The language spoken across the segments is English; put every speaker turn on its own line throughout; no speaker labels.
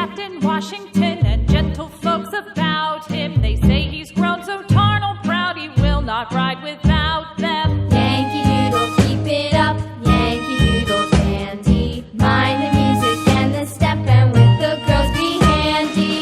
Captain Washington and gentle folks about him. They say he's grown so tarnal proud he will not ride without them.
Yankee Doodle, keep it up, Yankee Doodle dandy. Mind the music and the step, and with the girls be handy.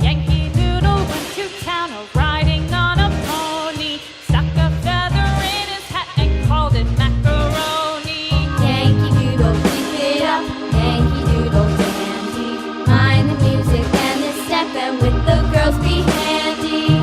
Yankee Doodle went to town riding on a pony, stuck a feather in his hat and called it macaroni.
Yankee Doodle, keep it up, Yankee Doodle dandy. Mind the music and the step, and with the girls be handy.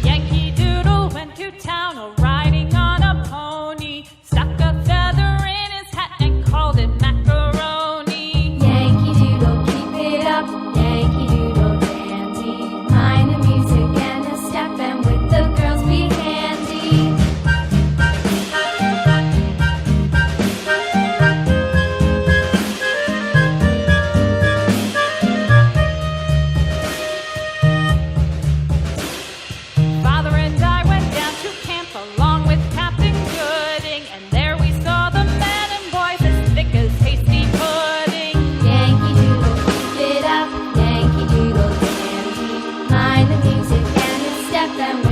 Yankee Doodle went to town riding on a pony, stuck a feather in his hat and called it macaroni.
Yankee Doodle, keep it up, Yankee Doodle dandy. Mind the music and the step, and with the girls be handy.
Father and I went down to camp along with Captain Gooding, and there we saw the men and boys as thick as hasty pudding.
Yankee Doodle, keep it up, Yankee Doodle dandy. Mind the music and the step, and